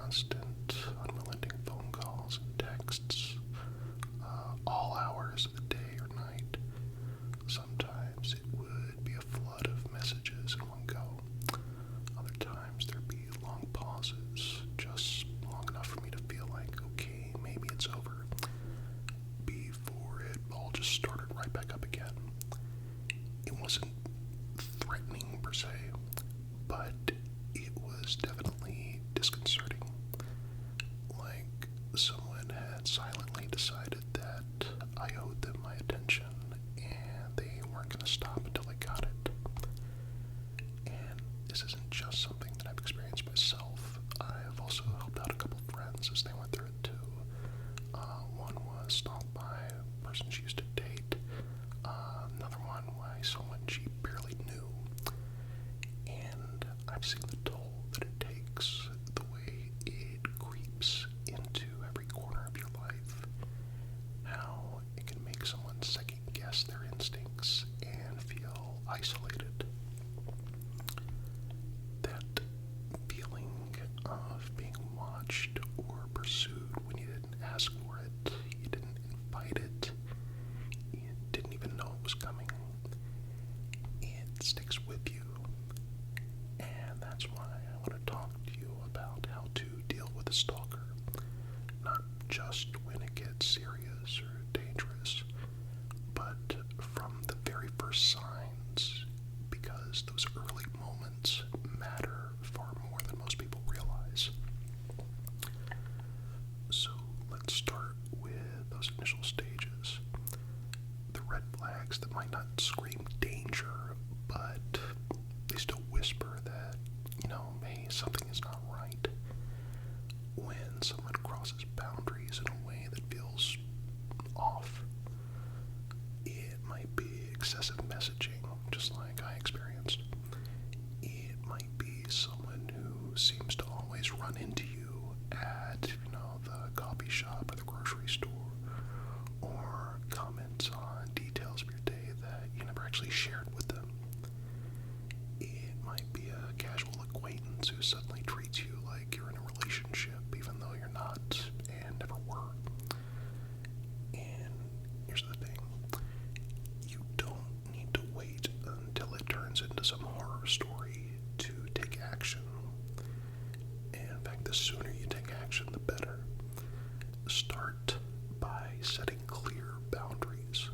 constant, unrelenting phone calls and texts, all hours of the day or night. Sometimes it would be a flood of messages in one go. Other times there'd be long pauses, just long enough for me to feel like, okay, maybe it's over, before it all just started right back up again. It wasn't threatening per se, but it was definitely disconcerting. Like someone had silently decided that I owed them my attention and they weren't going to stop until I got it. And this isn't just something that I've experienced myself. I've also helped out a couple friends as they went through it too. One was stalked by a person she used to date. Another one by someone she barely knew. And I've seen the toll that it takes, the way it creeps into every corner of your life, how it can make someone second guess their instincts and feel isolated. That feeling of being watched or pursued when you didn't ask for it, you didn't invite it, you didn't even know it was coming, it sticks with you. And that's why I want to talk to you about how to deal with a stalker. Not just when it gets serious or dangerous, but from the very first signs, because those early moments matter far more than most people realize. So let's start with those initial stages. The red flags that might not scream danger, but they still whisper that, hey, something is not right. When someone crosses boundaries in a way that feels off, it might be excessive messaging, just like I experienced. It might be someone who seems to always run into you at, the coffee shop or the grocery store, or comments on details of your day that you never actually shared with them. It might be a casual acquaintance who suddenly treats you like you're in a relationship, even though you're not and never were. And here's the thing. You don't need to wait until it turns into some horror story to take action. And in fact, the sooner you take action, the better. Start by setting clear boundaries.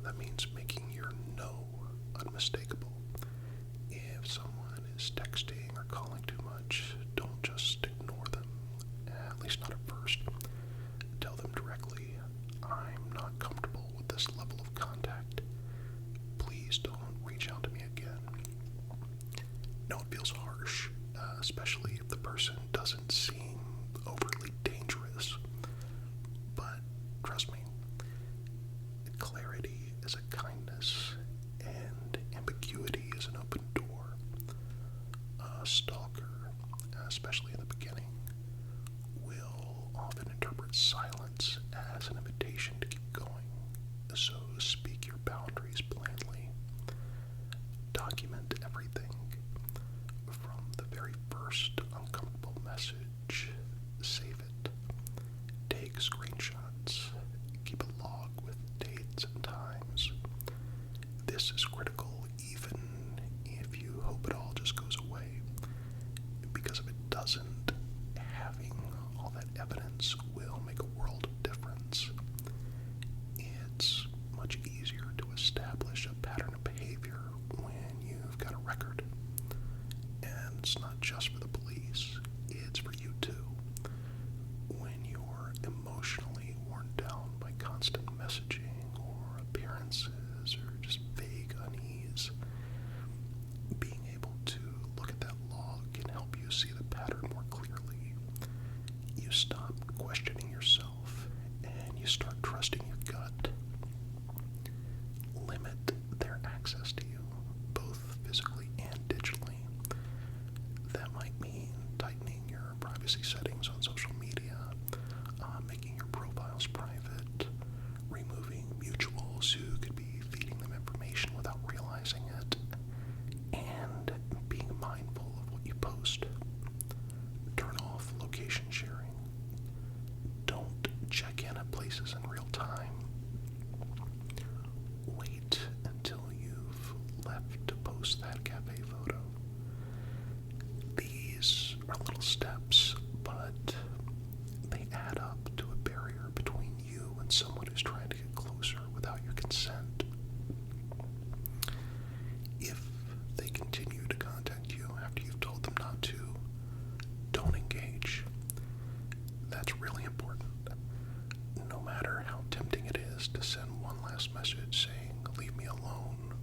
That means making your no unmistakable. If someone is texting or calling too much, don't just ignore them, at least not at first. Tell them directly, I'm not comfortable with this level of contact. Please don't reach out to me again. Now it feels harsh, especially if the person doesn't seem overtly dangerous. But trust me, clarity is a kindness, and ambiguity is an open door. A stalker, especially in the beginning, will often interpret silence as an invitation to keep going. So speak your boundaries plainly. Document everything, from the very first uncomfortable message. Save it. Take screenshots. Keep a log with dates and times. This is critical even if you hope it all just goes away. Because if it doesn't, having all that evidence will make a world of difference. It's much easier to establish a pattern of behavior when you've got a record. And it's not just for the police, it's for you too. When you're emotionally worn down by constant messaging or appearances or just vague unease, being able to look at that log can help you see the pattern more clearly. You stop questioning yourself and you start trusting your gut. Limit their access to you, both physically and digitally. That might mean tightening your privacy settings on social media, making your profiles private, removing mutuals who could be feeding them information without realizing it, and being mindful of what you post. Turn off location are little steps, but they add up to a barrier between you and someone who's trying to get closer without your consent. If they continue to contact you after you've told them not to, don't engage. That's really important. No matter how tempting it is to send one last message saying, leave me alone,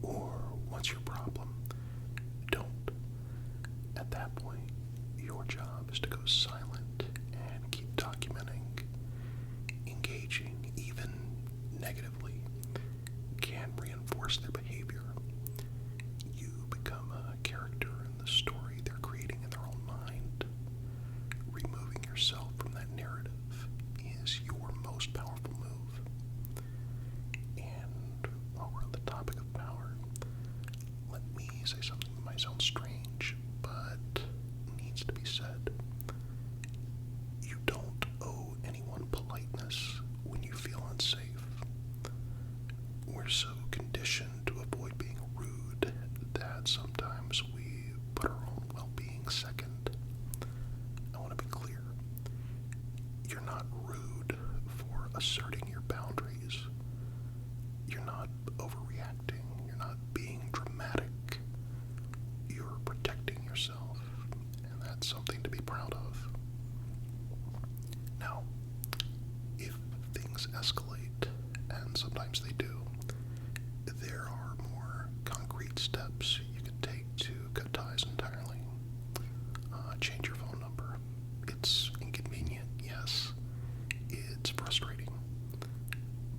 or what's your problem, don't. At that point, your job is to go silent and keep documenting. Engaging, even negatively, can reinforce their behavior. You become a character in the story they're creating in their own mind. Removing yourself from that narrative is your most powerful move. And while we're on the topic of power, let me say something that might sound strange, but needs to be said. You don't owe anyone politeness when you feel unsafe. We're so conditioned to avoid being rude that sometimes we put our own well-being second. I want to be clear. You're not rude for asserting your boundaries. You're not overreacting. You're not being dramatic. You're protecting yourself, and that's something to be proud of. Now, if things escalate, and sometimes they do, there are more concrete steps you can take to cut ties entirely. Change your phone number. It's inconvenient, yes. It's frustrating.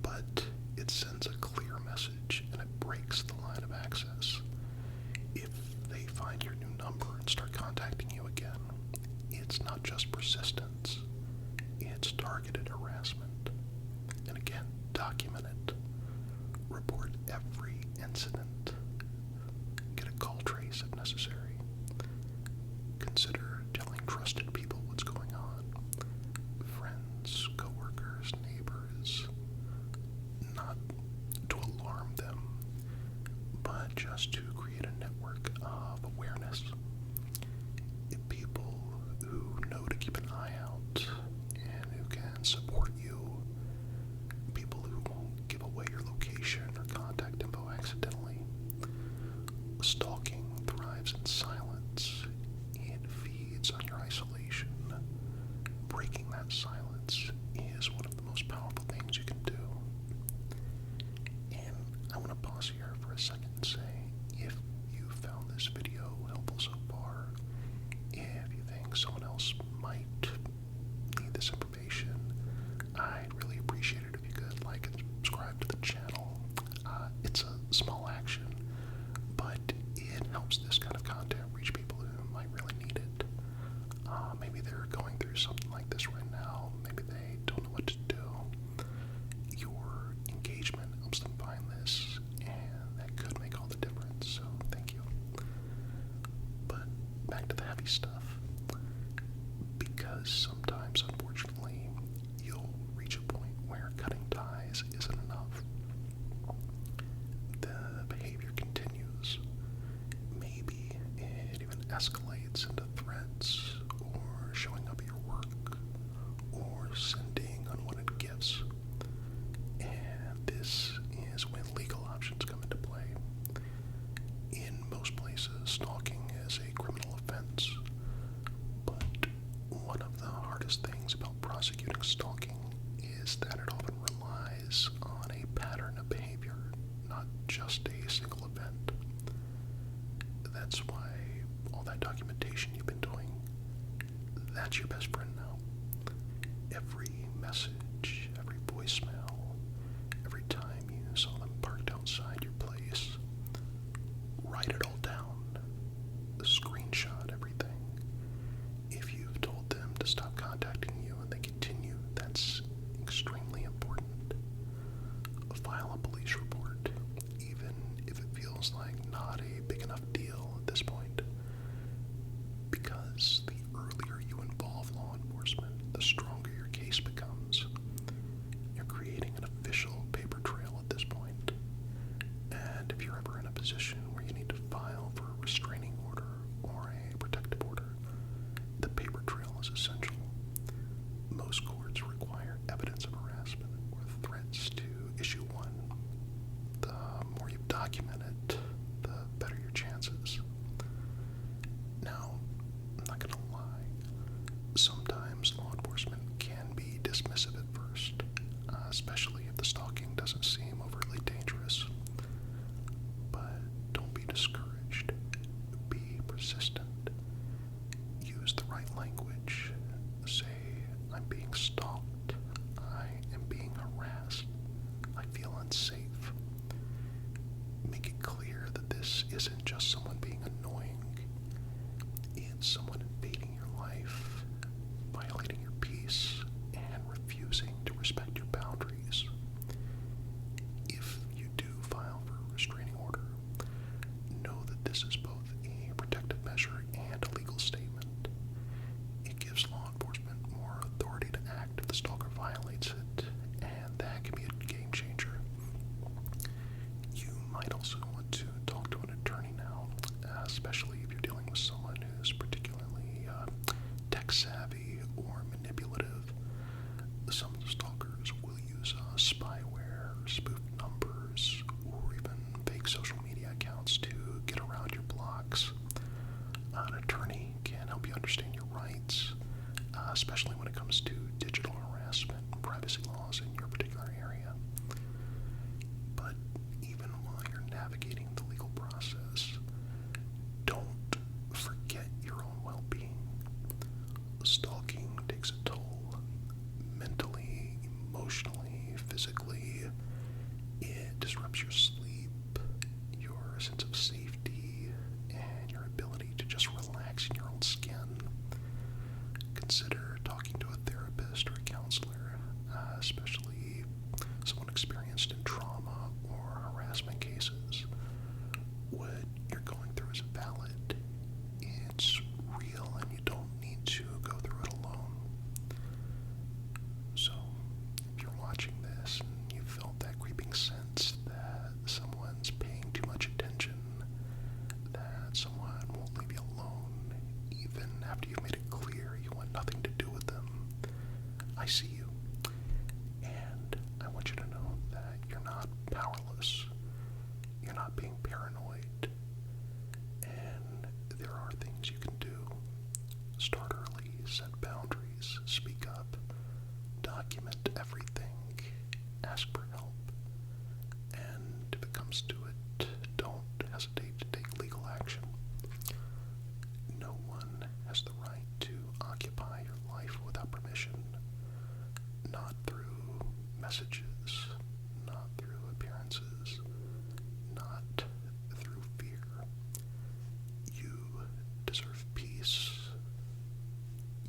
But it sends a clear message and it breaks the line of access. If they find your new number and start contacting you again, it's not just persistence. It's targeted harassment. And again, document it. Report every incident. Get a call trace if necessary. Consider telling trusted people what's going on. Friends, coworkers, neighbors. Not to alarm them, but just to create a network of awareness. If people who know to keep an eye out and who can support you, people who won't give away your location or contact info accidentally. Stalking thrives in silence. It feeds on your isolation. Breaking that silence is one of the most powerful things you can do. And I want to pause here for a second and say, if you found this video helpful so far, if you think someone else might need this information, I'd really appreciate it if you could like and subscribe to the channel. It's a small action, but it helps this kind of content reach people who might really need it. Maybe they're going through something like this right now. Maybe they don't know what to do. Your engagement helps them find this, and that could make all the difference, so thank you. But back to the heavy stuff. Because sometimes, unfortunately, you'll reach a point where cutting ties isn't enough. The behavior continues. Maybe it even escalates into threats, or showing up at your work, or sending unwanted gifts. And this is when legal options come into play. In most places, stalking is a criminal offense. But one of the hardest things about prosecuting stalking is that it often relies on a pattern of behavior, not just a single event. That's why all that documentation you've been doing, that's your best friend now. Every message, every voicemail, every time you saw them parked outside your place, write it all down. Screenshot everything. If you've told them to stop contacting you and they continue, that's extremely important. File a police report, even if it feels like not a big enough deal at this point. Because the earlier you involve law enforcement, the stronger your case becomes. You're creating Sometimes law enforcement can be dismissive at first, especially if the stalking doesn't seem overtly dangerous. But don't be discouraged. Be persistent. Use the right language. Say, I'm being stalked. I am being harassed. I feel unsafe. Make it clear that this isn't just someone being annoying. It's someone invading your life, violating your peace, and refusing to respect your boundaries. If you do file for a restraining order, know that this is both a protective measure and a legal statement. It gives law enforcement more authority to act if the stalker violates it, and that can be a game changer. You might also want to talk to an attorney now, especially if you're dealing with someone who's particularly tech-savvy or manipulative. Some stalkers will use spyware, spoof numbers, or even fake social media accounts to get around your blocks. An attorney can help you understand your rights, especially when it comes to digital harassment and privacy laws in your particular area. But even while you're navigating the legal process, don't forget your own well-being. Stalking takes a toll, mentally, emotionally, physically. It disrupts your sleep, your sense of safety, and your ability to just relax in your own skin. Consider talking to a therapist or a counselor, especially someone experienced in trauma or harassment cases. What you're going through is valid. It's real, and you don't need to go through it alone. So, if you're watching this and you felt that creeping sense that someone's paying too much attention, that someone won't leave you alone, even after you've made it clear you want nothing to do with them, I see you. And I want you to know that you're not powerless. You're not being paranoid. And there are things you can do. Start early, set boundaries, speak up, document everything, ask for help, and if it comes to it, don't hesitate to take legal action. No one has the right to occupy your life without permission, not through messages, not through appearances, not through fear. You deserve peace.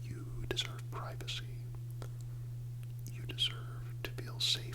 You deserve privacy. You deserve to feel safe